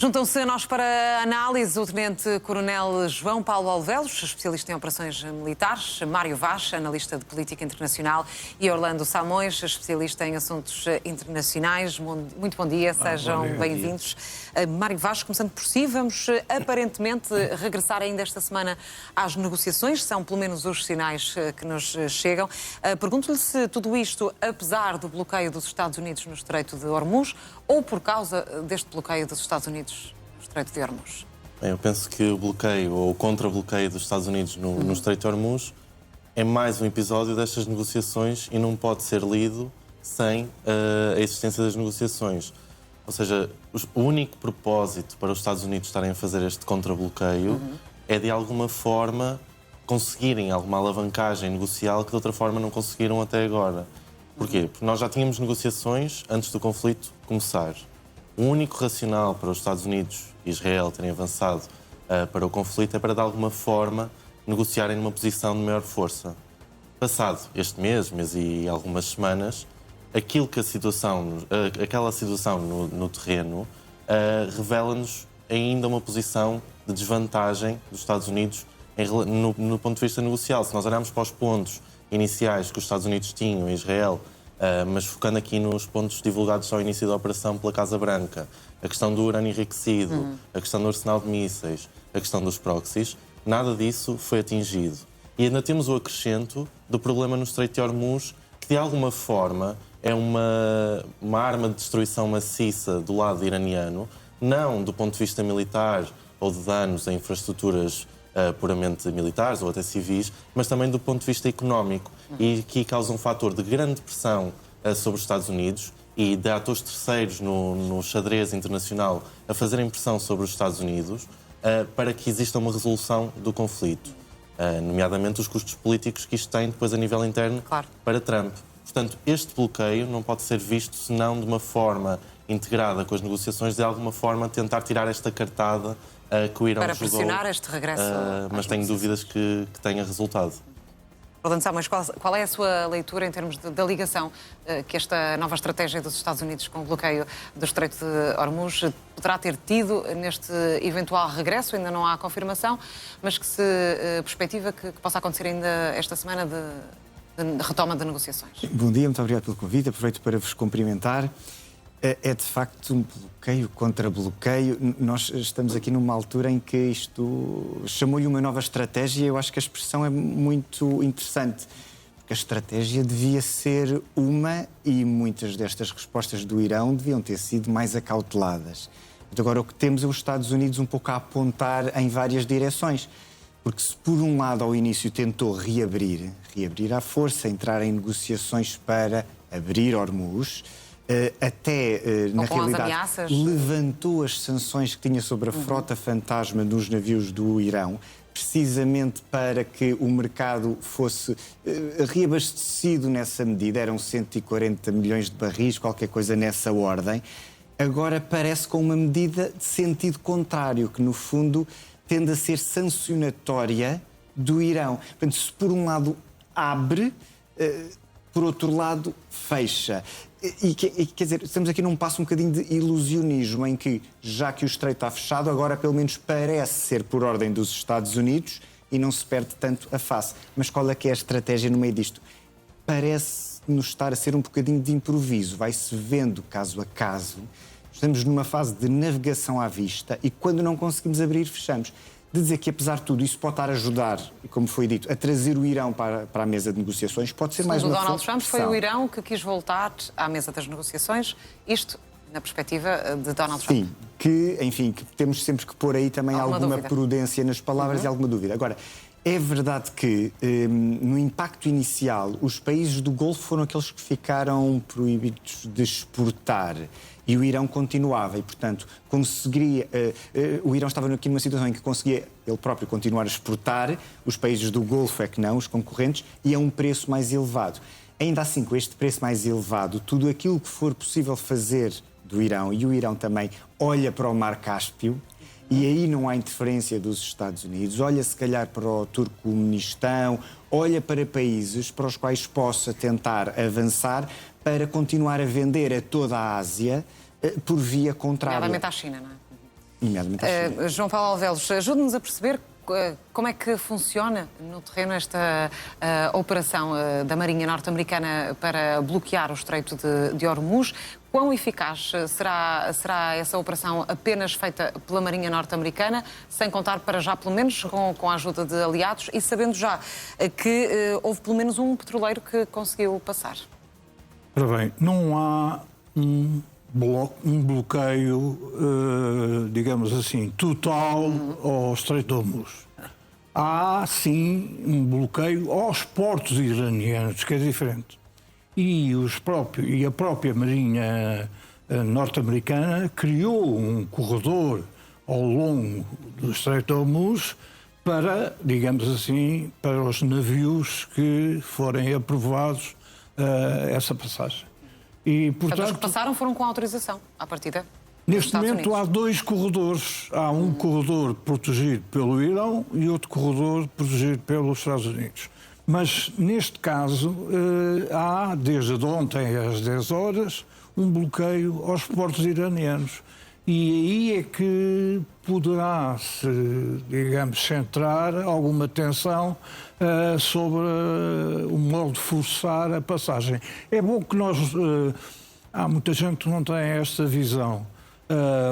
Juntam-se a nós para a análise o Tenente-Coronel João Paulo Olivelos, especialista em operações militares, Mário Vaz, analista de política internacional, e Orlando Salmões, especialista em assuntos internacionais. Muito bom dia, sejam bem-vindos. Mário Vaz, começando por si, vamos aparentemente regressar ainda esta semana às negociações, são pelo menos os sinais que nos chegam. Pergunto-lhe se tudo isto, apesar do bloqueio dos Estados Unidos no Estreito de Hormuz, ou por causa deste bloqueio dos Estados Unidos no Estreito de Hormuz? Bem, eu penso que o bloqueio ou o contra-bloqueio dos Estados Unidos no Estreito de Hormuz é mais um episódio destas negociações e não pode ser lido sem a existência das negociações. Ou seja, o único propósito para os Estados Unidos estarem a fazer este contra-bloqueio é, de alguma forma, conseguirem alguma alavancagem negocial que, de outra forma, não conseguiram até agora. Porquê? Porque nós já tínhamos negociações antes do conflito começar. O único racional para os Estados Unidos e Israel terem avançado para o conflito é para, de alguma forma, negociarem numa posição de maior força. Passado este mês e algumas semanas, aquela situação no terreno revela-nos ainda uma posição de desvantagem dos Estados Unidos no ponto de vista negocial. Se nós olharmos para os pontos iniciais que os Estados Unidos tinham em Israel, mas focando aqui nos pontos divulgados ao início da operação pela Casa Branca, a questão do urânio enriquecido, a questão do arsenal de mísseis, a questão dos proxies, nada disso foi atingido. E ainda temos o acrescento do problema no Estreito de Hormuz, que de alguma forma é uma arma de destruição maciça do lado iraniano, não do ponto de vista militar ou de danos a infraestruturas puramente militares ou até civis, mas também do ponto de vista económico. E aqui causa um fator de grande pressão sobre os Estados Unidos e de atores terceiros no xadrez internacional a fazerem pressão sobre os Estados Unidos para que exista uma resolução do conflito, nomeadamente os custos políticos que isto tem depois a nível interno para Trump. Portanto, este bloqueio não pode ser visto senão de uma forma integrada com as negociações, de alguma forma tentar tirar esta cartada que o Irão para jogou, pressionar este regresso mas tenho dúvidas que tenha resultado. Orlando Salmões, qual é a sua leitura em termos da ligação que esta nova estratégia dos Estados Unidos com o bloqueio do Estreito de Hormuz poderá ter tido neste eventual regresso? Ainda não há confirmação, mas que se perspectiva que possa acontecer ainda esta semana de retoma de negociações. Bom dia, muito obrigado pelo convite. Aproveito para vos cumprimentar. É de facto um bloqueio contra bloqueio. Nós estamos aqui numa altura em que isto chamou-lhe uma nova estratégia e eu acho que a expressão é muito interessante. Porque a estratégia devia ser uma e muitas destas respostas do Irão deviam ter sido mais acauteladas. Agora o que temos é os Estados Unidos um pouco a apontar em várias direções. Porque se por um lado ao início tentou reabrir à força, entrar em negociações para abrir Hormuz, na realidade levantou as sanções que tinha sobre a frota fantasma dos navios do Irão, precisamente para que o mercado fosse reabastecido nessa medida, eram 140 milhões de barris, qualquer coisa nessa ordem. Agora parece com uma medida de sentido contrário, que no fundo tende a ser sancionatória do Irão. Portanto, se por um lado abre, por outro lado fecha. E quer dizer, estamos aqui num passo um bocadinho de ilusionismo, em que, já que o Estreito está fechado, agora pelo menos parece ser por ordem dos Estados Unidos e não se perde tanto a face. Mas qual é que é a estratégia no meio disto? Parece-nos estar a ser um bocadinho de improviso, vai-se vendo caso a caso. Estamos numa fase de navegação à vista e quando não conseguimos abrir, fechamos. De dizer que, apesar de tudo, isso pode estar a ajudar, como foi dito, a trazer o Irão para a mesa de negociações, pode ser mais uma questão. Donald Trump foi o Irão que quis voltar à mesa das negociações, isto na perspectiva de Donald Trump. Sim, que temos sempre que pôr aí também alguma prudência nas palavras e alguma dúvida. Agora, é verdade que, no impacto inicial, os países do Golfo foram aqueles que ficaram proibidos de exportar. E o Irão continuava e, portanto, o Irão estava aqui numa situação em que conseguia ele próprio continuar a exportar, os países do Golfo é que não, os concorrentes, e a um preço mais elevado. Ainda assim, com este preço mais elevado, tudo aquilo que for possível fazer do Irão, e o Irão também olha para o Mar Cáspio, e aí não há interferência dos Estados Unidos, olha se calhar para o Turcomenistão, olha para países para os quais possa tentar avançar para continuar a vender a toda a Ásia por via contrária. Nomeadamente à China, não é? nomeadamente à China. João Paulo Alvelos, ajude-nos a perceber como é que funciona no terreno esta operação da Marinha norte-americana para bloquear o Estreito de Hormuz. Quão eficaz será essa operação apenas feita pela Marinha norte-americana, sem contar para já, pelo menos, com a ajuda de aliados e sabendo já que houve pelo menos um petroleiro que conseguiu passar? Ora bem, não há um bloqueio, digamos assim, total ao Estreito de Hormuz. Há, sim, um bloqueio aos portos iranianos, que é diferente. E a própria Marinha norte-americana criou um corredor ao longo do Estreito de Hormuz para, digamos assim, para os navios que forem aprovados essa passagem. E, portanto, os que passaram foram com autorização, à partida? Neste momento há dois corredores. Há um corredor protegido pelo Irão e outro corredor protegido pelos Estados Unidos. Mas, neste caso, há, desde ontem às 10 horas, um bloqueio aos portos iranianos. E aí é que poderá-se, digamos, centrar alguma tensão sobre o modo de forçar a passagem. É bom que nós... há muita gente que não tem esta visão.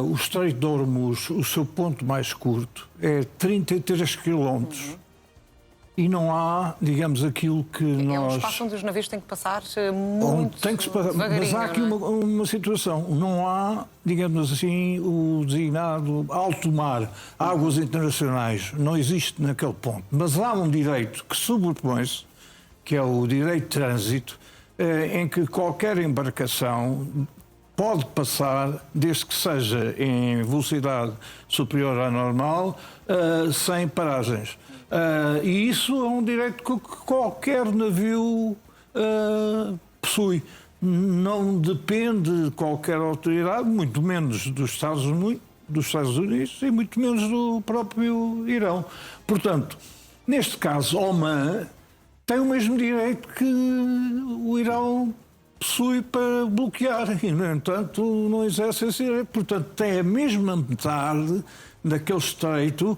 O Estreito de Hormuz, o seu ponto mais curto, é 33 quilómetros. E não há, digamos, aquilo que nós... É um espaço onde os navios têm que passar muito devagarinho. Mas há aqui uma situação. Não há, digamos assim, o designado alto mar, águas internacionais. Não existe naquele ponto. Mas há um direito que sobrepõe-se, que é o direito de trânsito, em que qualquer embarcação pode passar, desde que seja em velocidade superior à normal, sem paragens. E isso é um direito que qualquer navio possui. Não depende de qualquer autoridade, muito menos dos Estados Unidos e muito menos do próprio Irão. Portanto, neste caso, Oman tem o mesmo direito que o Irão possui para bloquear e, no entanto, não exerce esse direito. Portanto, tem a mesma metade daquele estreito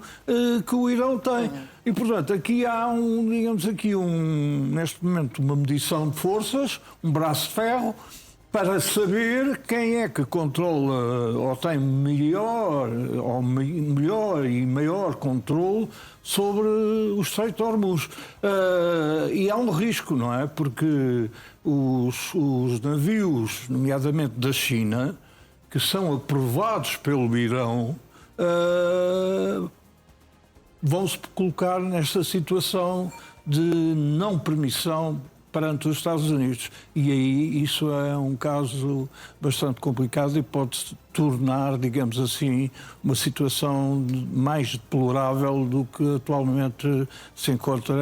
que o Irão tem. E, portanto, aqui há neste momento, uma medição de forças, um braço de ferro, para saber quem é que controla ou tem melhor e maior controle sobre o Estreito de Hormuz. E há um risco, não é? Porque os navios, nomeadamente da China, que são aprovados pelo Irão, vão-se colocar nesta situação de não permissão perante os Estados Unidos. E aí isso é um caso bastante complicado e pode tornar, digamos assim, uma situação mais deplorável do que atualmente se encontra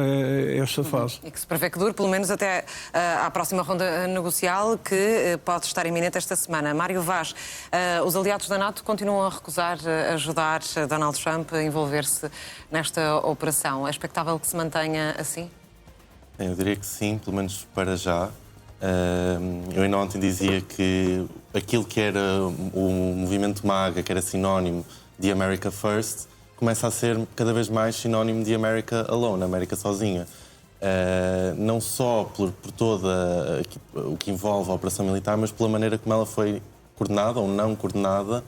esta fase. E que se prevê que dure pelo menos até à próxima ronda negocial, que pode estar iminente esta semana. Mário Vaz, os aliados da NATO continuam a recusar ajudar Donald Trump a envolver-se nesta operação. É expectável que se mantenha assim? Eu diria que sim, pelo menos para já. Eu ainda ontem dizia que aquilo que era o movimento MAGA, que era sinónimo de America First, começa a ser cada vez mais sinónimo de America Alone, América sozinha. Não só por toda o que envolve a operação militar, mas pela maneira como ela foi coordenada ou não coordenada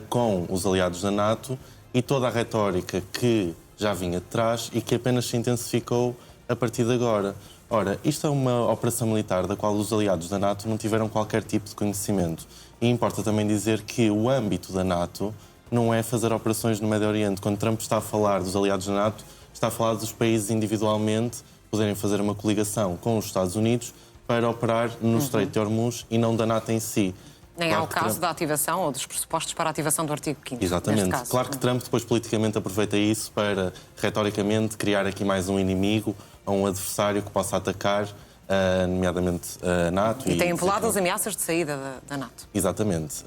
com os aliados da NATO e toda a retórica que já vinha de trás e que apenas se intensificou a partir de agora. Ora, isto é uma operação militar da qual os aliados da NATO não tiveram qualquer tipo de conhecimento. E importa também dizer que o âmbito da NATO não é fazer operações no Médio Oriente. Quando Trump está a falar dos aliados da NATO, está a falar dos países individualmente poderem fazer uma coligação com os Estados Unidos para operar no Estreito de Hormuz e não da NATO em si. Nem há o caso da ativação ou dos pressupostos para a ativação do artigo 5º. Exatamente. Caso. Claro que Trump depois politicamente aproveita isso para, retoricamente, criar aqui mais um inimigo ou um adversário que possa atacar, nomeadamente a NATO. E tem empolado as ameaças de saída da NATO. Exatamente.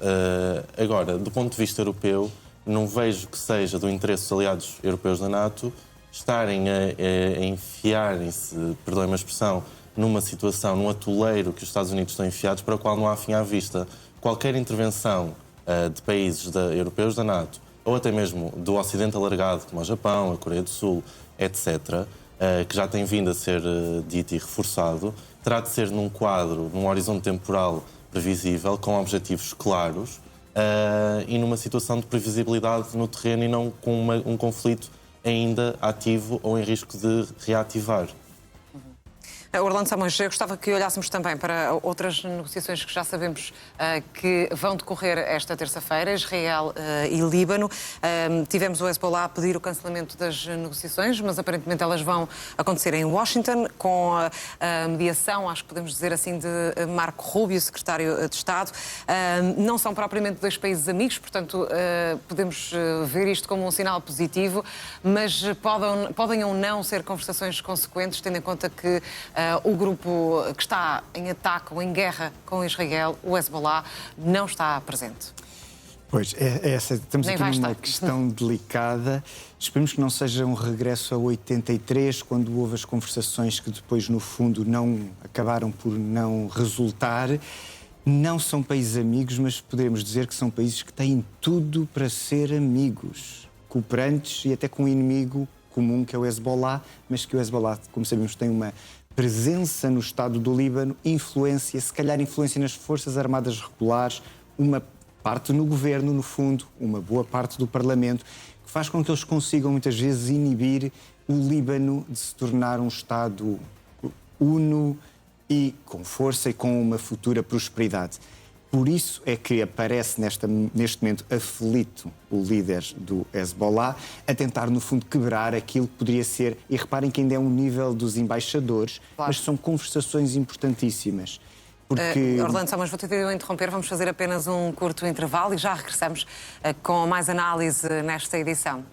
Agora, do ponto de vista europeu, não vejo que seja do interesse dos aliados europeus da NATO estarem a enfiarem-se, perdoem-me a expressão, numa situação, num atoleiro que os Estados Unidos estão enfiados, para o qual não há fim à vista. Qualquer intervenção de países europeus da NATO ou até mesmo do Ocidente alargado, como o Japão, a Coreia do Sul, etc., que já tem vindo a ser dito e reforçado, terá de ser num quadro, num horizonte temporal previsível, com objetivos claros e numa situação de previsibilidade no terreno e não com um conflito ainda ativo ou em risco de reativar. Orlando Simões, eu gostava que olhássemos também para outras negociações que já sabemos que vão decorrer esta terça-feira, Israel e Líbano. Tivemos o Hezbollah a pedir o cancelamento das negociações, mas aparentemente elas vão acontecer em Washington, com a mediação, acho que podemos dizer assim, de Marco Rubio, secretário de Estado. Não são propriamente dois países amigos, portanto podemos ver isto como um sinal positivo, mas podem ou não ser conversações consequentes, tendo em conta que o grupo que está em ataque ou em guerra com Israel, o Hezbollah, não está presente. Pois, estamos Nem aqui vai numa estar. questão delicada. Esperemos que não seja um regresso a 83, quando houve as conversações que depois, no fundo, não acabaram por não resultar. Não são países amigos, mas podemos dizer que são países que têm tudo para ser amigos, cooperantes e até com um inimigo comum, que é o Hezbollah, mas que o Hezbollah, como sabemos, tem uma presença no Estado do Líbano, influência, se calhar influência nas forças armadas regulares, uma parte no governo, no fundo, uma boa parte do Parlamento, que faz com que eles consigam muitas vezes inibir o Líbano de se tornar um Estado uno e com força e com uma futura prosperidade. Por isso é que aparece neste momento aflito o líder do Hezbollah a tentar, no fundo, quebrar aquilo que poderia ser... E reparem que ainda é um nível dos embaixadores, claro, mas são conversações importantíssimas. Porque... Orlando, só mas vou ter de interromper, vamos fazer apenas um curto intervalo e já regressamos com mais análise nesta edição.